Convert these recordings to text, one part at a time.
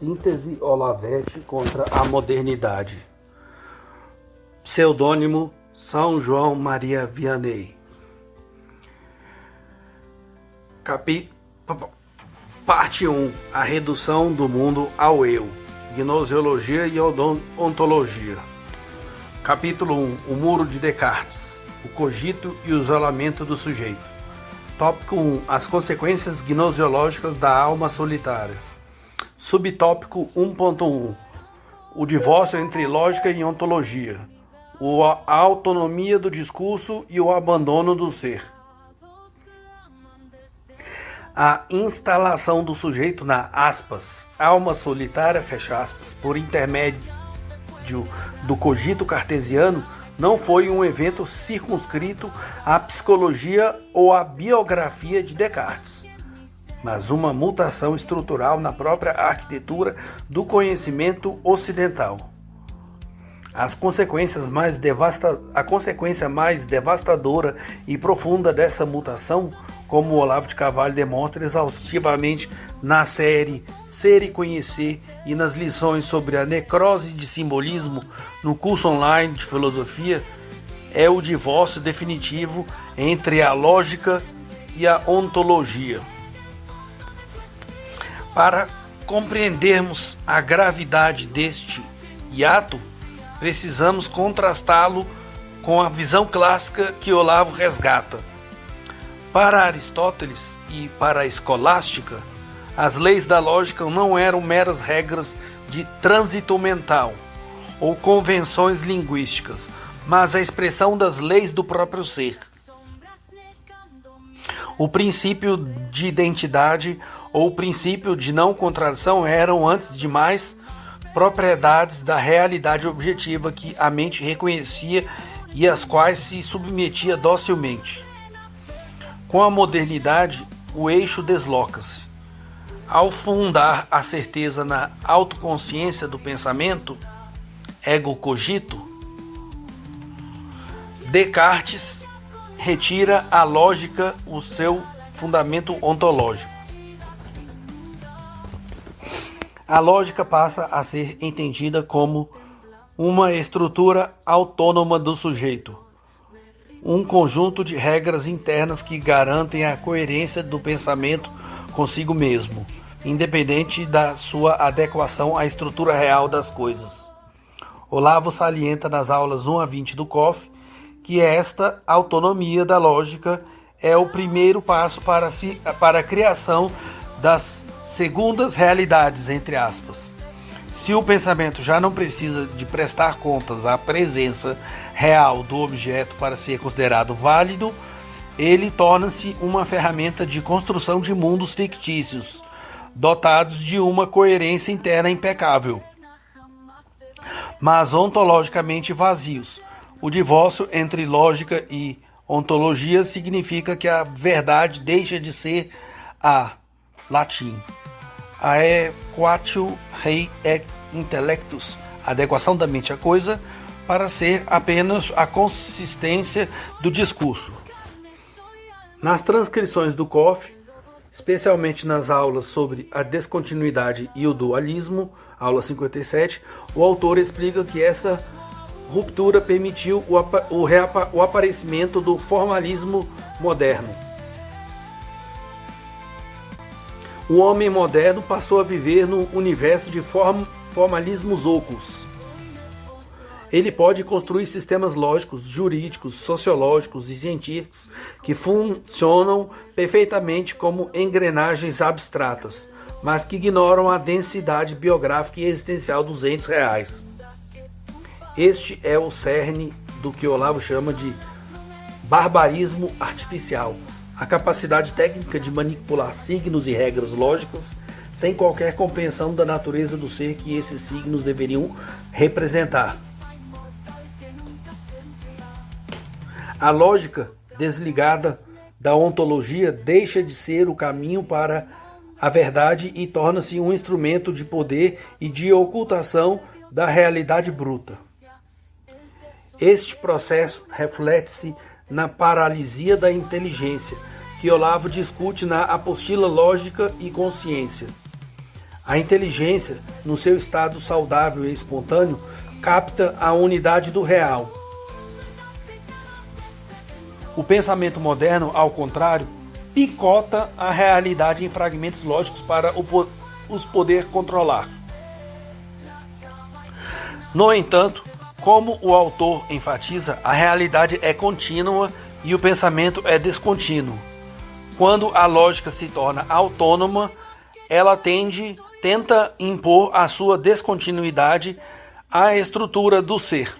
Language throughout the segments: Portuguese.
Síntese Olavete contra a modernidade. Pseudônimo São João Maria Vianney. Parte 1. A redução do mundo ao eu. Gnoseologia e ontologia. Capítulo 1. O muro de Descartes. O cogito e o isolamento do sujeito. Tópico 1. As consequências gnoseológicas da alma solitária. Subtópico 1.1. O divórcio entre lógica e ontologia. A autonomia do discurso e o abandono do ser. A instalação do sujeito na, aspas, alma solitária, fecha aspas, por intermédio do cogito cartesiano, não foi um evento circunscrito à psicologia ou à biografia de Descartes, mas uma mutação estrutural na própria arquitetura do conhecimento ocidental. A consequência mais devastadora e profunda dessa mutação, como o Olavo de Carvalho demonstra exaustivamente na série Ser e Conhecer e nas lições sobre a necrose de simbolismo no curso online de filosofia, é o divórcio definitivo entre a lógica e a ontologia. Para compreendermos a gravidade deste hiato, precisamos contrastá-lo com a visão clássica que Olavo resgata. Para Aristóteles e para a escolástica, as leis da lógica não eram meras regras de trânsito mental ou convenções linguísticas, mas a expressão das leis do próprio ser. O princípio de identidade ou o princípio de não contradição eram, antes de mais, propriedades da realidade objetiva que a mente reconhecia e às quais se submetia docilmente. Com a modernidade, o eixo desloca-se. Ao fundar a certeza na autoconsciência do pensamento, ego cogito, Descartes retira a lógica o seu fundamento ontológico. A lógica passa a ser entendida como uma estrutura autônoma do sujeito, um conjunto de regras internas que garantem a coerência do pensamento consigo mesmo, independente da sua adequação à estrutura real das coisas. Olavo salienta nas aulas 1 a 20 do COF que esta autonomia da lógica é o primeiro passo para a criação das segundas realidades, entre aspas. Se o pensamento já não precisa de prestar contas à presença real do objeto para ser considerado válido, ele torna-se uma ferramenta de construção de mundos fictícios, dotados de uma coerência interna impecável, mas ontologicamente vazios. O divórcio entre lógica e ontologia significa que a verdade deixa de ser a latim aequatio rei intellectus, adequação da mente à coisa, para ser apenas a consistência do discurso. Nas transcrições do COF, especialmente nas aulas sobre a descontinuidade e o dualismo, aula 57, o autor explica que essa ruptura permitiu o aparecimento do formalismo moderno. O homem moderno passou a viver no universo de formalismos ocos. Ele pode construir sistemas lógicos, jurídicos, sociológicos e científicos que funcionam perfeitamente como engrenagens abstratas, mas que ignoram a densidade biográfica e existencial dos entes reais. Este é o cerne do que Olavo chama de barbarismo artificial, a capacidade técnica de manipular signos e regras lógicas sem qualquer compreensão da natureza do ser que esses signos deveriam representar. A lógica, desligada da ontologia, deixa de ser o caminho para a verdade e torna-se um instrumento de poder e de ocultação da realidade bruta. Este processo reflete-se na paralisia da inteligência, que Olavo discute na apostila Lógica e Consciência. A inteligência, no seu estado saudável e espontâneo, capta a unidade do real. O pensamento moderno, ao contrário, picota a realidade em fragmentos lógicos para os poder controlar. No entanto, como o autor enfatiza, a realidade é contínua e o pensamento é descontínuo. Quando a lógica se torna autônoma, ela tenta impor a sua descontinuidade à estrutura do ser,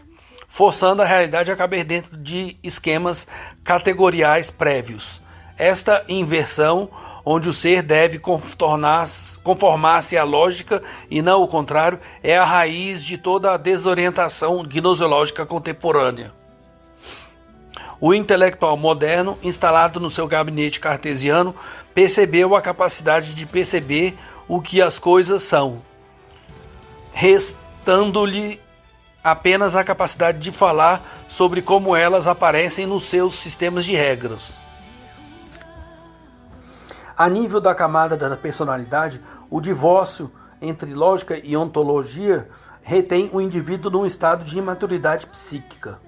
forçando a realidade a caber dentro de esquemas categoriais prévios. Esta inversão, onde o ser deve conformar-se à lógica e não o contrário, é a raiz de toda a desorientação gnoseológica contemporânea. O intelectual moderno, instalado no seu gabinete cartesiano, percebeu a capacidade de perceber o que as coisas são, restando-lhe apenas a capacidade de falar sobre como elas aparecem nos seus sistemas de regras. A nível da camada da personalidade, o divórcio entre lógica e ontologia retém o indivíduo num estado de imaturidade psíquica.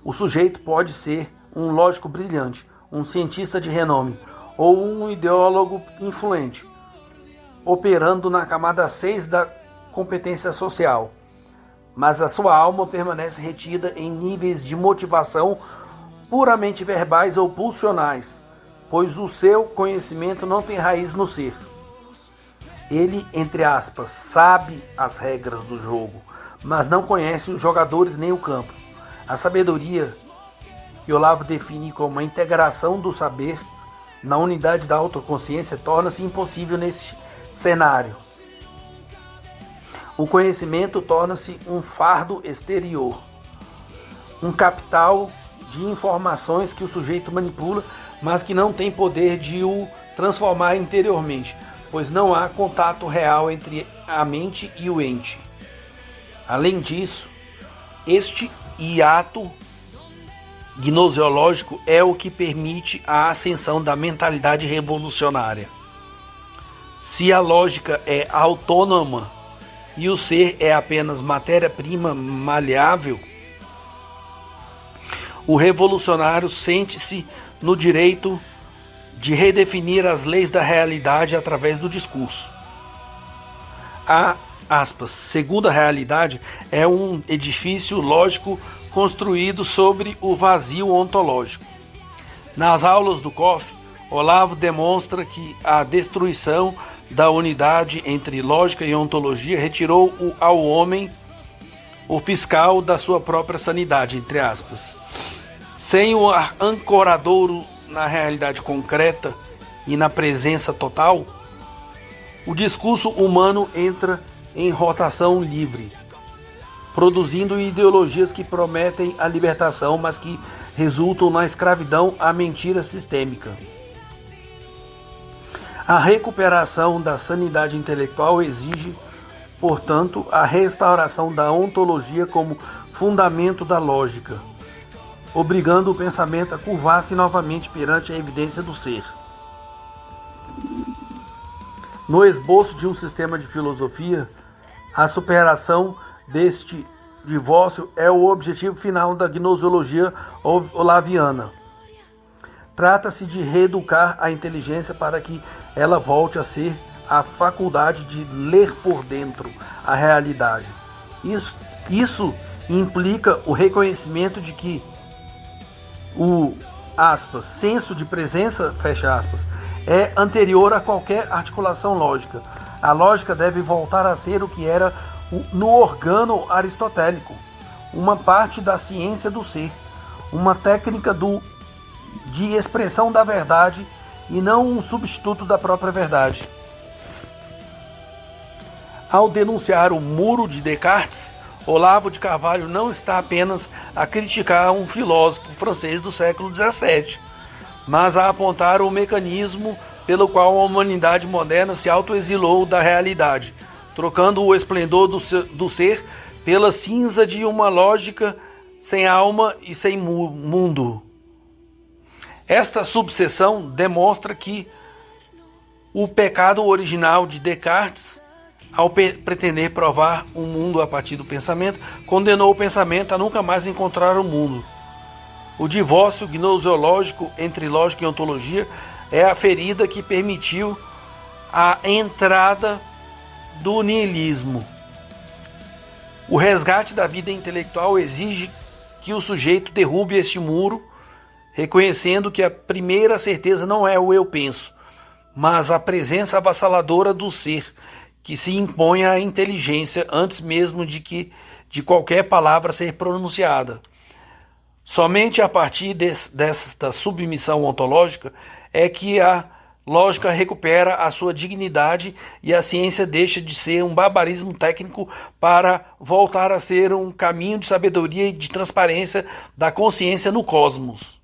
O sujeito pode ser um lógico brilhante, um cientista de renome ou um ideólogo influente, operando na camada 6 da competência social. Mas a sua alma permanece retida em níveis de motivação puramente verbais ou pulsionais, pois o seu conhecimento não tem raiz no ser. Ele, entre aspas, sabe as regras do jogo, mas não conhece os jogadores nem o campo. A sabedoria, que Olavo define como a integração do saber na unidade da autoconsciência, torna-se impossível nesse cenário. O conhecimento torna-se um fardo exterior, um capital de informações que o sujeito manipula, mas que não tem poder de o transformar interiormente, pois não há contato real entre a mente e o ente. Além disso, este hiato gnoseológico é o que permite a ascensão da mentalidade revolucionária. Se a lógica é autônoma e o ser é apenas matéria-prima maleável, o revolucionário sente-se no direito de redefinir as leis da realidade através do discurso. A segunda realidade é um edifício lógico construído sobre o vazio ontológico. Nas aulas do Koff, Olavo demonstra que a destruição da unidade entre lógica e ontologia retirou ao homem o fiscal da sua própria sanidade, entre aspas. Sem o ancoradouro na realidade concreta e na presença total, o discurso humano entra em rotação livre, produzindo ideologias que prometem a libertação, mas que resultam na escravidão à mentira sistêmica. A recuperação da sanidade intelectual exige, portanto, a restauração da ontologia como fundamento da lógica, obrigando o pensamento a curvar-se novamente perante a evidência do ser. No esboço de um sistema de filosofia, a superação deste divórcio é o objetivo final da gnoseologia olaviana. Trata-se de reeducar a inteligência para que ela volte a ser a faculdade de ler por dentro a realidade. Isso implica o reconhecimento de que o senso de presença, fecha aspas, é anterior a qualquer articulação lógica. A lógica deve voltar a ser o que era no organo aristotélico, uma parte da ciência do ser, uma técnica de expressão da verdade e não um substituto da própria verdade. Ao denunciar o muro de Descartes, Olavo de Carvalho não está apenas a criticar um filósofo francês do século XVII, mas a apontar o mecanismo pelo qual a humanidade moderna se autoexilou da realidade, trocando o esplendor do ser pela cinza de uma lógica sem alma e sem mundo. Esta subseção demonstra que o pecado original de Descartes ao pretender provar o mundo a partir do pensamento, condenou o pensamento a nunca mais encontrar o mundo. O divórcio gnoseológico entre lógica e ontologia é a ferida que permitiu a entrada do niilismo. O resgate da vida intelectual exige que o sujeito derrube este muro, reconhecendo que a primeira certeza não é o eu penso, mas a presença avassaladora do ser, que se impõe à inteligência antes mesmo de qualquer palavra ser pronunciada. Somente a partir desta submissão ontológica é que a lógica recupera a sua dignidade e a ciência deixa de ser um barbarismo técnico para voltar a ser um caminho de sabedoria e de transparência da consciência no cosmos.